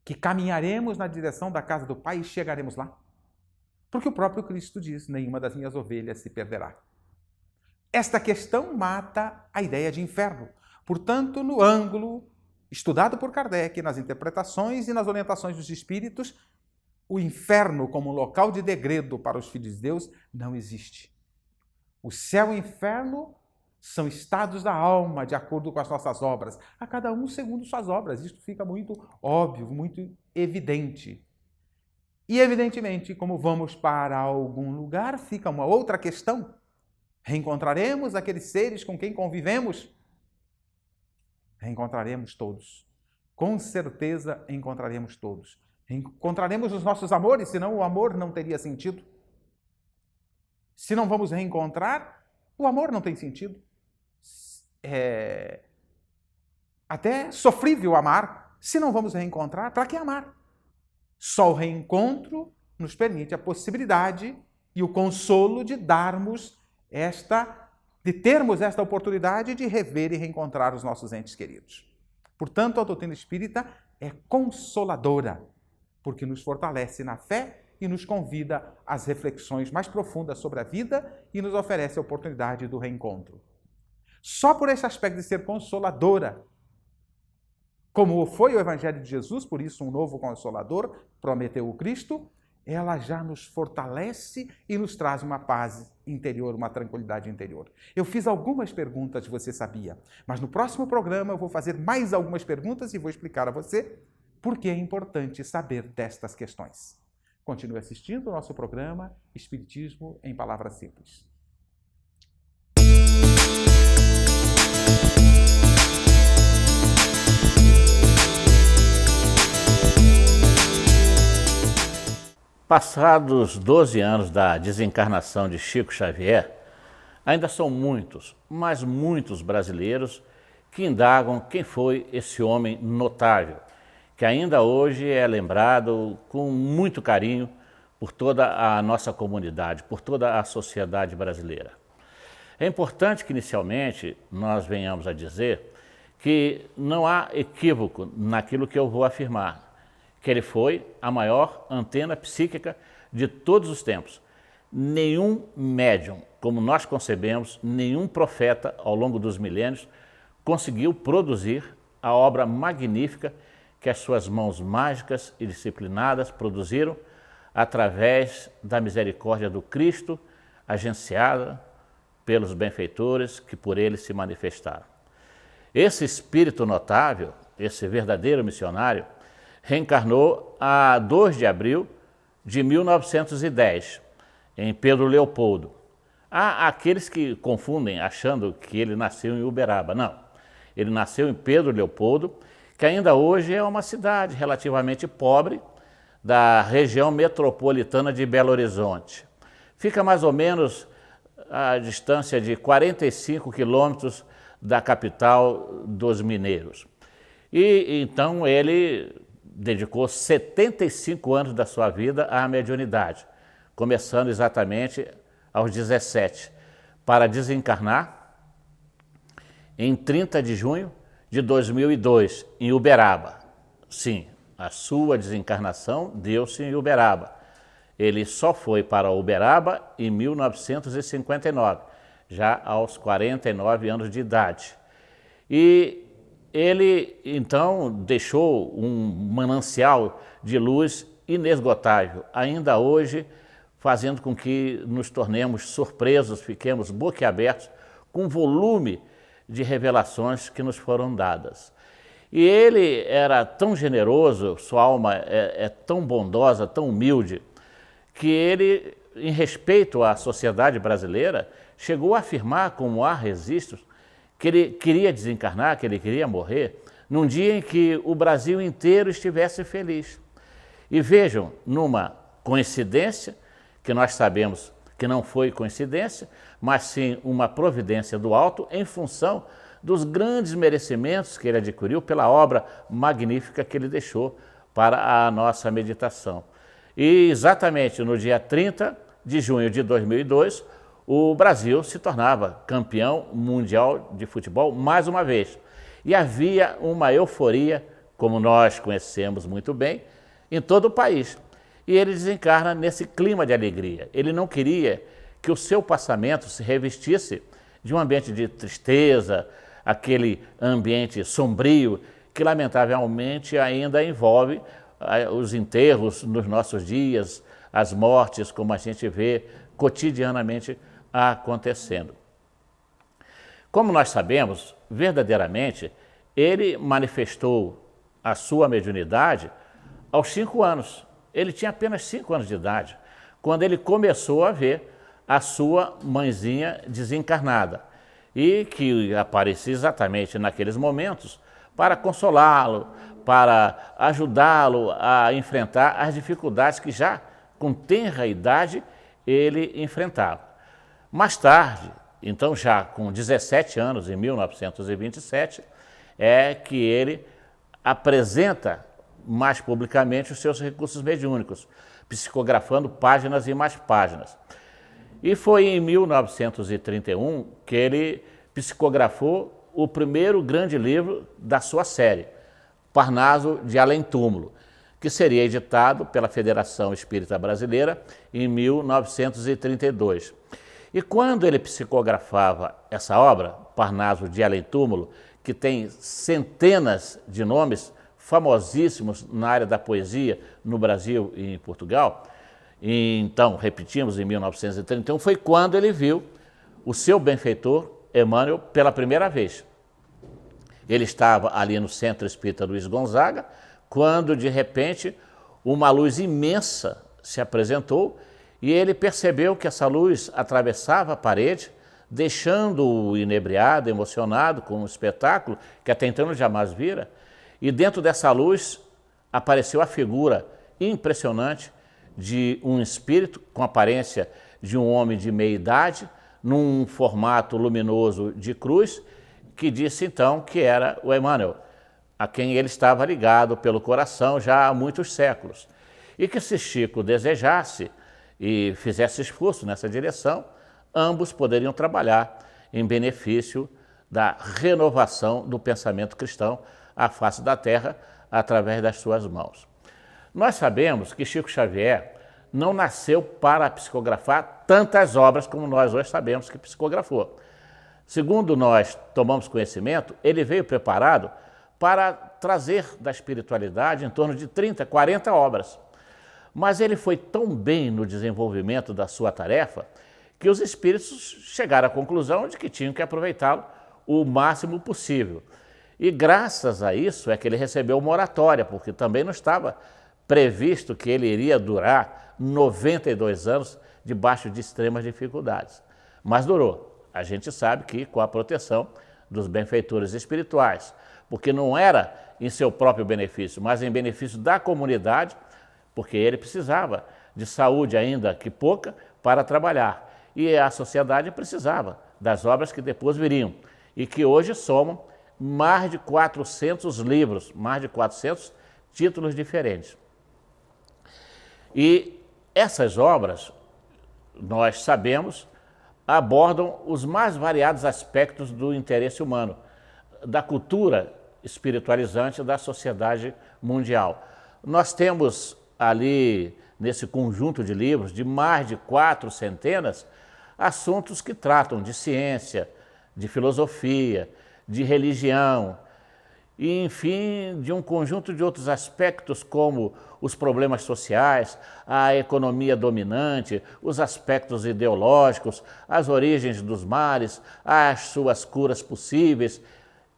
que caminharemos na direção da casa do Pai e chegaremos lá. Porque o próprio Cristo diz, nenhuma das minhas ovelhas se perderá. Esta questão mata a ideia de inferno. Portanto, no ângulo estudado por Kardec, nas interpretações e nas orientações dos espíritos, o inferno como um local de degredo para os filhos de Deus não existe. O céu e o inferno são estados da alma, de acordo com as nossas obras, a cada um segundo suas obras. Isto fica muito óbvio, muito evidente. E, evidentemente, como vamos para algum lugar, fica uma outra questão. Reencontraremos aqueles seres com quem convivemos? Reencontraremos todos. Com certeza encontraremos todos. Encontraremos os nossos amores, senão o amor não teria sentido. Se não vamos reencontrar, o amor não tem sentido. É até sofrível amar. Se não vamos reencontrar, para que amar? Só o reencontro nos permite a possibilidade e o consolo de termos esta oportunidade de rever e reencontrar os nossos entes queridos. Portanto, a doutrina espírita é consoladora, porque nos fortalece na fé e nos convida às reflexões mais profundas sobre a vida e nos oferece a oportunidade do reencontro. Só por esse aspecto de ser consoladora, como foi o Evangelho de Jesus, por isso um novo Consolador, prometeu o Cristo, ela já nos fortalece e nos traz uma paz interior, uma tranquilidade interior. Eu fiz algumas perguntas, você sabia, mas no próximo programa eu vou fazer mais algumas perguntas e vou explicar a você por que é importante saber destas questões. Continue assistindo o nosso programa Espiritismo em Palavras Simples. Passados 12 anos da desencarnação de Chico Xavier, ainda são muitos, mas muitos brasileiros que indagam quem foi esse homem notável, que ainda hoje é lembrado com muito carinho por toda a nossa comunidade, por toda a sociedade brasileira. É importante que inicialmente nós venhamos a dizer que não há equívoco naquilo que eu vou afirmar, que ele foi a maior antena psíquica de todos os tempos. Nenhum médium, como nós concebemos, nenhum profeta ao longo dos milênios conseguiu produzir a obra magnífica que as suas mãos mágicas e disciplinadas produziram através da misericórdia do Cristo, agenciada pelos benfeitores que por ele se manifestaram. Esse espírito notável, esse verdadeiro missionário, reencarnou a 2 de abril de 1910, em Pedro Leopoldo. Há aqueles que confundem achando que ele nasceu em Uberaba. Não, ele nasceu em Pedro Leopoldo, que ainda hoje é uma cidade relativamente pobre da região metropolitana de Belo Horizonte. Fica mais ou menos a distância de 45 quilômetros da capital dos mineiros. E então ele dedicou 75 anos da sua vida à mediunidade, começando exatamente aos 17, para desencarnar em 30 de junho de 2002, em Uberaba. Sim, a sua desencarnação deu-se em Uberaba. Ele só foi para Uberaba em 1959, já aos 49 anos de idade. E ele, então, deixou um manancial de luz inesgotável, ainda hoje fazendo com que nos tornemos surpresos, fiquemos boquiabertos com o volume de revelações que nos foram dadas. E ele era tão generoso, sua alma é tão bondosa, tão humilde, que ele, em respeito à sociedade brasileira, chegou a afirmar, como há registros, que ele queria desencarnar, que ele queria morrer, num dia em que o Brasil inteiro estivesse feliz. E vejam, numa coincidência, que nós sabemos que não foi coincidência, mas sim uma providência do alto em função dos grandes merecimentos que ele adquiriu pela obra magnífica que ele deixou para a nossa meditação. E exatamente no dia 30 de junho de 2002, o Brasil se tornava campeão mundial de futebol mais uma vez. E havia uma euforia, como nós conhecemos muito bem, em todo o país. E ele desencarna nesse clima de alegria. Ele não queria que o seu passamento se revestisse de um ambiente de tristeza, aquele ambiente sombrio que lamentavelmente ainda envolve os enterros nos nossos dias, as mortes, como a gente vê cotidianamente acontecendo. Como nós sabemos, verdadeiramente, ele manifestou a sua mediunidade aos 5 anos. Ele tinha apenas 5 anos de idade, quando ele começou a ver a sua mãezinha desencarnada e que aparecia exatamente naqueles momentos para consolá-lo, para ajudá-lo a enfrentar as dificuldades que já com tenra idade ele enfrentava. Mais tarde, então já com 17 anos, em 1927, é que ele apresenta mais publicamente os seus recursos mediúnicos, psicografando páginas e mais páginas. E foi em 1931 que ele psicografou o primeiro grande livro da sua série, Parnaso de Além Túmulo, que seria editado pela Federação Espírita Brasileira em 1932. E quando ele psicografava essa obra, Parnaso de Além Túmulo, que tem centenas de nomes famosíssimos na área da poesia no Brasil e em Portugal, e então, repetimos, em 1931, foi quando ele viu o seu benfeitor, Emmanuel, pela primeira vez. Ele estava ali no Centro Espírita Luiz Gonzaga, quando, de repente, uma luz imensa se apresentou e ele percebeu que essa luz atravessava a parede, deixando-o inebriado, emocionado com um espetáculo que até então ele jamais vira. E dentro dessa luz apareceu a figura impressionante de um espírito com aparência de um homem de meia idade, num formato luminoso de cruz, que disse então que era o Emmanuel, a quem ele estava ligado pelo coração já há muitos séculos. E que se Chico desejasse e fizesse esforço nessa direção, ambos poderiam trabalhar em benefício da renovação do pensamento cristão à face da terra através das suas mãos. Nós sabemos que Chico Xavier não nasceu para psicografar tantas obras como nós hoje sabemos que psicografou. Segundo nós tomamos conhecimento, ele veio preparado para trazer da espiritualidade em torno de 30, 40 obras. Mas ele foi tão bem no desenvolvimento da sua tarefa que os espíritos chegaram à conclusão de que tinham que aproveitá-lo o máximo possível. E graças a isso é que ele recebeu uma oratória, porque também não estava previsto que ele iria durar 92 anos debaixo de extremas dificuldades. Mas durou. A gente sabe que com a proteção dos benfeitores espirituais, porque não era em seu próprio benefício, mas em benefício da comunidade, porque ele precisava de saúde ainda que pouca para trabalhar. E a sociedade precisava das obras que depois viriam e que hoje somam mais de 400 livros, mais de 400 títulos diferentes. E essas obras, nós sabemos, abordam os mais variados aspectos do interesse humano, da cultura espiritualizante da sociedade mundial. Nós temos ali, nesse conjunto de livros, de mais de 400, assuntos que tratam de ciência, de filosofia, de religião, e, enfim, de um conjunto de outros aspectos como os problemas sociais, a economia dominante, os aspectos ideológicos, as origens dos males, as suas curas possíveis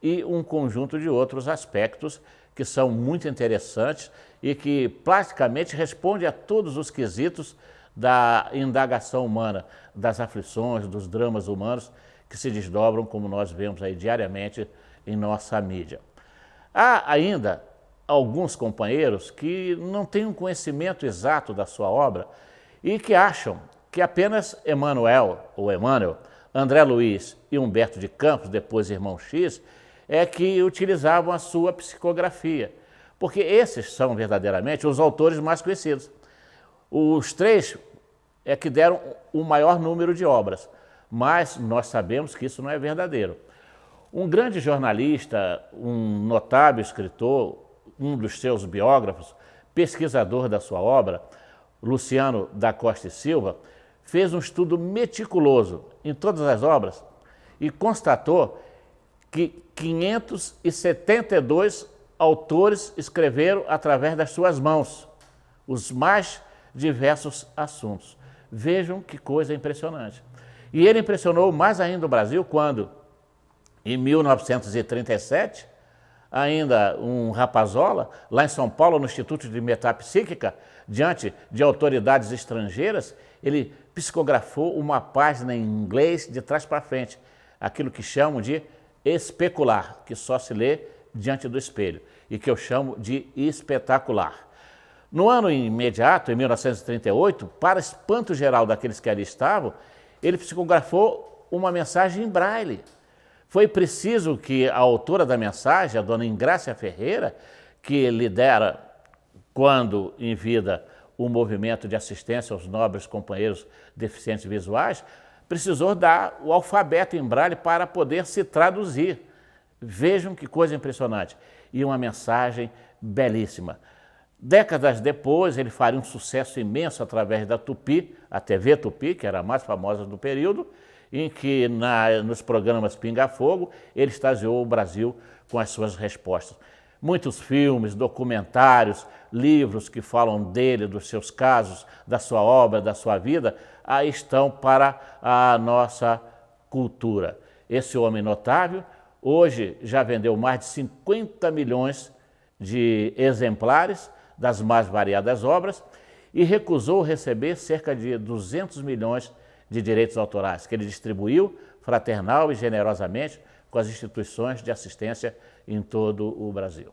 e um conjunto de outros aspectos que são muito interessantes e que praticamente respondem a todos os quesitos da indagação humana, das aflições, dos dramas humanos que se desdobram, como nós vemos aí diariamente em nossa mídia. Há ainda alguns companheiros que não têm um conhecimento exato da sua obra e que acham que apenas Emmanuel, André Luiz e Humberto de Campos, depois Irmão X, é que utilizavam a sua psicografia, porque esses são verdadeiramente os autores mais conhecidos. Os três é que deram o maior número de obras, mas nós sabemos que isso não é verdadeiro. Um grande jornalista, um notável escritor, um dos seus biógrafos, pesquisador da sua obra, Luciano da Costa e Silva, fez um estudo meticuloso em todas as obras e constatou que 572 autores escreveram através das suas mãos os mais diversos assuntos. Vejam que coisa impressionante. E ele impressionou mais ainda o Brasil quando, em 1937, ainda um rapazola, lá em São Paulo, no Instituto de Metapsíquica, diante de autoridades estrangeiras, ele psicografou uma página em inglês de trás para frente, aquilo que chamam de especular, que só se lê diante do espelho, e que eu chamo de espetacular. No ano imediato, em 1938, para espanto geral daqueles que ali estavam, ele psicografou uma mensagem em braille. Foi preciso que a autora da mensagem, a dona Ingrácia Ferreira, que lidera, quando em vida, o movimento de assistência aos nobres companheiros deficientes visuais, precisou dar o alfabeto em braille para poder se traduzir. Vejam que coisa impressionante. E uma mensagem belíssima. Décadas depois, ele faria um sucesso imenso através da Tupi, a TV Tupi, que era a mais famosa do período, em que nos programas Pinga Fogo, ele extasiou o Brasil com as suas respostas. Muitos filmes, documentários, livros que falam dele, dos seus casos, da sua obra, da sua vida, aí estão para a nossa cultura. Esse homem notável, hoje já vendeu mais de 50 milhões de exemplares das mais variadas obras e recusou receber cerca de 200 milhões de direitos autorais, que ele distribuiu fraternal e generosamente com as instituições de assistência em todo o Brasil.